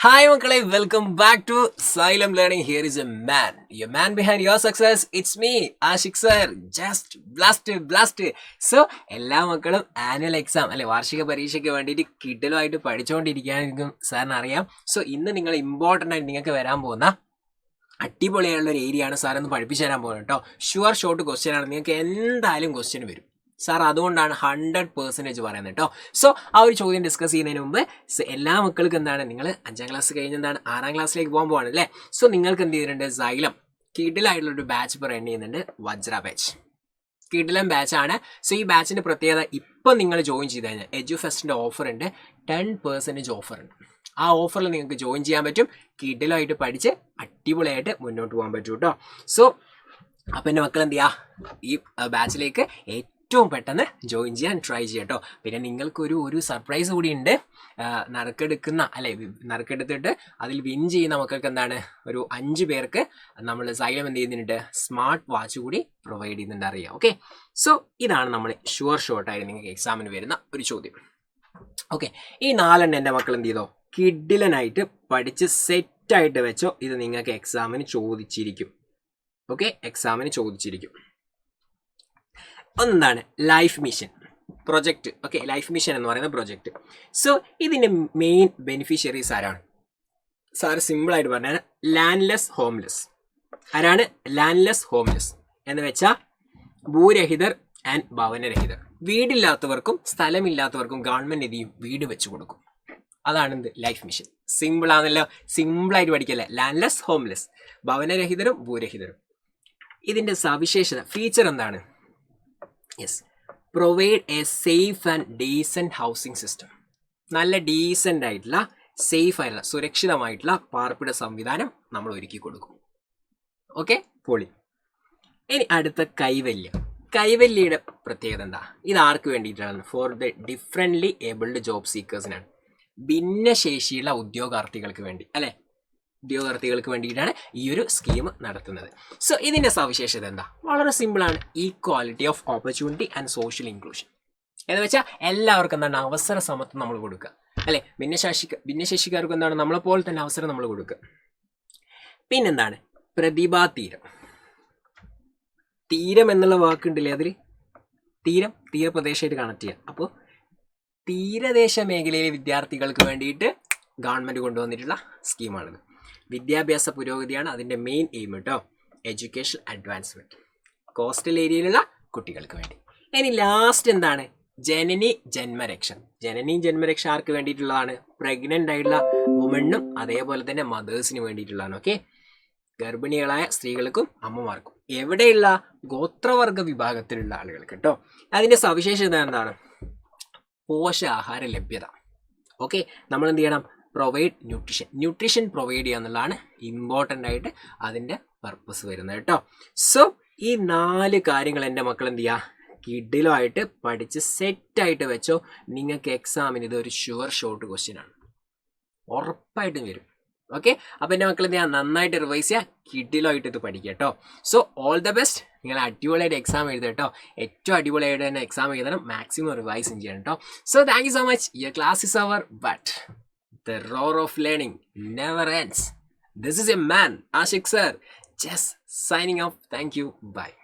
Hi, Makalai. Welcome back to Silent Learning. Here is a man. Your man behind your success. It's me, Ashik sir. Just blast. So, എല്ലാ മക്കളും annual exam അല്ലെ വാർഷിക പരീക്ഷയ്ക്ക് വേണ്ടിയിട്ട് കിട്ടലുമായിട്ട് പഠിച്ചുകൊണ്ടിരിക്കുകയാണെങ്കിലും സാറിന് അറിയാം. So ഇന്ന് നിങ്ങൾ ഇമ്പോർട്ടൻ്റ് ആയിട്ട് നിങ്ങൾക്ക് വരാൻ പോകുന്ന അടിപൊളിയായുള്ള ഒരു ഏരിയ ആണ് സാർ ഒന്ന് പഠിപ്പിച്ചു തരാൻ പോകുന്നത് കേട്ടോ. ഷുവർ ഷോർട്ട് ക്വസ്റ്റ്യൻ ആണ്. നിങ്ങൾക്ക് എന്തായാലും ക്വസ്റ്റ്യൻ വരും സാർ, അതുകൊണ്ടാണ് 100% പറയുന്നത് കേട്ടോ. സോ ആ ഒരു ചോദ്യം ഡിസ്കസ് ചെയ്യുന്നതിന് മുമ്പ് എല്ലാ മക്കൾക്കും എന്താണ്, നിങ്ങൾ 5ാം ക്ലാസ് കഴിഞ്ഞ് എന്താണ് 6ാം ക്ലാസ്സിലേക്ക് പോകാൻ പോവാണ് അല്ലേ. സോ നിങ്ങൾക്ക് എന്ത് ചെയ്തിട്ടുണ്ട്, സൈലം കിഡിലായിട്ടുള്ളൊരു ബാച്ച് റൺ ചെയ്യുന്നുണ്ട്, വജ്ര ബാച്ച്. കിഡിലം ബാച്ചാണ്. സോ ഈ ബാച്ചിൻ്റെ പ്രത്യേകത, ഇപ്പം നിങ്ങൾ ജോയിൻ ചെയ്ത് കഴിഞ്ഞാൽ എഡ്യൂഫെസ്റ്റിൻ്റെ ഓഫർ ഉണ്ട്, 10% ഓഫർ ഉണ്ട്. ആ ഓഫറിൽ നിങ്ങൾക്ക് ജോയിൻ ചെയ്യാൻ പറ്റും. കിഡിലായിട്ട് പഠിച്ച് അടിപൊളിയായിട്ട് മുന്നോട്ട് പോകാൻ പറ്റും കേട്ടോ. സോ അപ്പം എൻ്റെ മക്കൾ എന്ത് ചെയ്യുക, ഈ ബാച്ചിലേക്ക് ഏറ്റവും പെട്ടെന്ന് ജോയിൻ ചെയ്യാൻ ട്രൈ ചെയ്യാം കേട്ടോ. പിന്നെ നിങ്ങൾക്കൊരു സർപ്രൈസ് കൂടി ഉണ്ട്. നറുക്കെടുത്തിട്ട് അതിൽ വിൻ ചെയ്യുന്ന മക്കൾക്ക് എന്താണ്, ഒരു 5 പേർക്ക് നമ്മൾ സൈലം എന്ത് ചെയ്യുന്നുണ്ട്, സ്മാർട്ട് വാച്ച് കൂടി പ്രൊവൈഡ് ചെയ്യുന്നുണ്ട്, അറിയാം. ഓക്കെ, സോ ഇതാണ് നമ്മൾ ഷുവർ ഷോർട്ടായിട്ട് നിങ്ങൾക്ക് എക്സാമിന് വരുന്ന ഒരു ചോദ്യം. ഓക്കെ, ഈ 4 എൻ്റെ മക്കൾ എന്ത് ചെയ്തോ, കിഡിലനായിട്ട് പഠിച്ച് സെറ്റായിട്ട് വെച്ചോ. ഇത് നിങ്ങൾക്ക് എക്സാമിന് ചോദിച്ചിരിക്കും. ഓക്കെ, എക്സാമിന് ചോദിച്ചിരിക്കും. ഒന്നെന്താണ്, life mission project. Okay, life mission എന്ന് പറയുന്ന പ്രൊജക്റ്റ്. സോ ഇതിൻ്റെ മെയിൻ ബെനിഫിഷ്യറീസ് ആരാണ് സാർ? സിമ്പിളായിട്ട് പറഞ്ഞാൽ ലാൻഡ്ലെസ് ഹോംലെസ്. ആരാണ് ലാൻഡ്ലെസ് ഹോംലെസ് എന്ന് വെച്ചാൽ ഭൂരഹിതർ ആൻഡ് ഭവനരഹിതർ. വീടില്ലാത്തവർക്കും സ്ഥലമില്ലാത്തവർക്കും ഗവൺമെൻറ് എന്ത് ചെയ്യും, വീട് വെച്ച് കൊടുക്കും. അതാണ് എന്ത്, ലൈഫ് മിഷൻ. സിമ്പിളാണല്ലോ, സിമ്പിളായിട്ട് പഠിക്കല്ലേ. Landless homeless, ഭവനരഹിതരും ഭൂരഹിതരും. ഇതിൻ്റെ സവിശേഷത, ഫീച്ചർ എന്താണ്? Yes, provide A safe and decent housing system. നല്ല ഡീസൻ്റ് ആയിട്ടുള്ള, സേഫ് ആയിട്ടുള്ള, സുരക്ഷിതമായിട്ടുള്ള പാർപ്പിട സംവിധാനം നമ്മൾ ഒരുക്കി കൊടുക്കും. ഓക്കെ, പൊളി. ഇനി അടുത്ത കൈവല്യം. കൈവല്യയുടെ പ്രത്യേകത എന്താ? ഇത് ആർക്ക് വേണ്ടിയിട്ടാണ്? For the differently abled job സീക്കേഴ്സിനാണ്. ഭിന്നശേഷിയുള്ള ഉദ്യോഗാർത്ഥികൾക്ക് വേണ്ടി അല്ലേ, ഉദ്യോഗാർത്ഥികൾക്ക് വേണ്ടിയിട്ടാണ് ഈ ഒരു സ്കീം നടത്തുന്നത്. സോ ഇതിൻ്റെ സവിശേഷത എന്താ? വളരെ സിമ്പിളാണ്, equality of opportunity and social inclusion. എന്ന് വെച്ചാൽ എല്ലാവർക്കും എന്താണ്, അവസര സമത്വം നമ്മൾ കൊടുക്കുക അല്ലേ. ഭിന്നശേഷിക്കാർക്ക് എന്താണ്, നമ്മളെപ്പോലെ തന്നെ അവസരം നമ്മൾ കൊടുക്കുക. പിന്നെന്താണ്, പ്രതിഭാതീരം. തീരം എന്നുള്ള വാക്കുണ്ടല്ലേ, അതിൽ തീരപ്രദേശമായിട്ട് കണക്ട് ചെയ്യുക. അപ്പോൾ തീരദേശ മേഖലയിലെ വിദ്യാർത്ഥികൾക്ക് വേണ്ടിയിട്ട് ഗവൺമെൻറ് കൊണ്ടുവന്നിട്ടുള്ള സ്കീമാണിത്. വിദ്യാഭ്യാസ പുരോഗതിയാണ് അതിൻ്റെ മെയിൻ എയിം കേട്ടോ. എഡ്യൂക്കേഷൻ അഡ്വാൻസ്മെൻറ്റ് കോസ്റ്റൽ ഏരിയയിലുള്ള കുട്ടികൾക്ക് വേണ്ടി. ഇനി ലാസ്റ്റ് എന്താണ്, ജനനി ജന്മരക്ഷ. ജനനി ജന്മരക്ഷ ആർക്ക് വേണ്ടിയിട്ടുള്ളതാണ്? പ്രഗ്നൻ്റ് ആയിട്ടുള്ള വുമണിനും അതേപോലെ തന്നെ മദേഴ്സിന് വേണ്ടിയിട്ടുള്ളതാണ്. ഓക്കെ, ഗർഭിണികളായ സ്ത്രീകൾക്കും അമ്മമാർക്കും. എവിടെയുള്ള ഗോത്രവർഗ വിഭാഗത്തിലുള്ള ആളുകൾക്ക് കേട്ടോ. അതിൻ്റെ സവിശേഷത എന്താണ്? പോഷകാഹാര ലഭ്യത. ഓക്കെ, നമ്മൾ എന്ത് ചെയ്യണം, പ്രൊവൈഡ് ന്യൂട്രീഷൻ പ്രൊവൈഡ് ചെയ്യുക എന്നുള്ളതാണ് ഇമ്പോർട്ടൻ്റ് ആയിട്ട് അതിൻ്റെ പർപ്പസ് വരുന്നത് കേട്ടോ. സോ ഈ 4 കാര്യങ്ങൾ എൻ്റെ മക്കൾ എന്ത് ചെയ്യുക, കിഡിലുമായിട്ട് പഠിച്ച് സെറ്റായിട്ട് വെച്ചോ. നിങ്ങൾക്ക് എക്സാമിന് ഇതൊരു ഷുവർ ഷോർട്ട് ക്വസ്റ്റ്യൻ ആണ്, ഉറപ്പായിട്ടും വരും. ഓക്കെ, അപ്പോൾ എൻ്റെ മക്കൾ എന്ത് ചെയ്യുക, നന്നായിട്ട് റിവൈസ് ചെയ്യുക, കിഡിലുമായിട്ട് ഇത് പഠിക്കുക കേട്ടോ. So all the best. നിങ്ങൾ അടിപൊളിയായിട്ട് എക്സാം എഴുതുക കേട്ടോ. ഏറ്റവും അടിപൊളിയായിട്ട് തന്നെ എക്സാം എഴുതണം, മാക്സിമം റിവൈസും ചെയ്യണം കേട്ടോ. So thank you so much. Your class is over, but the roar of learning never ends. This is a man, Ashik sir, just signing off. Thank you. Bye.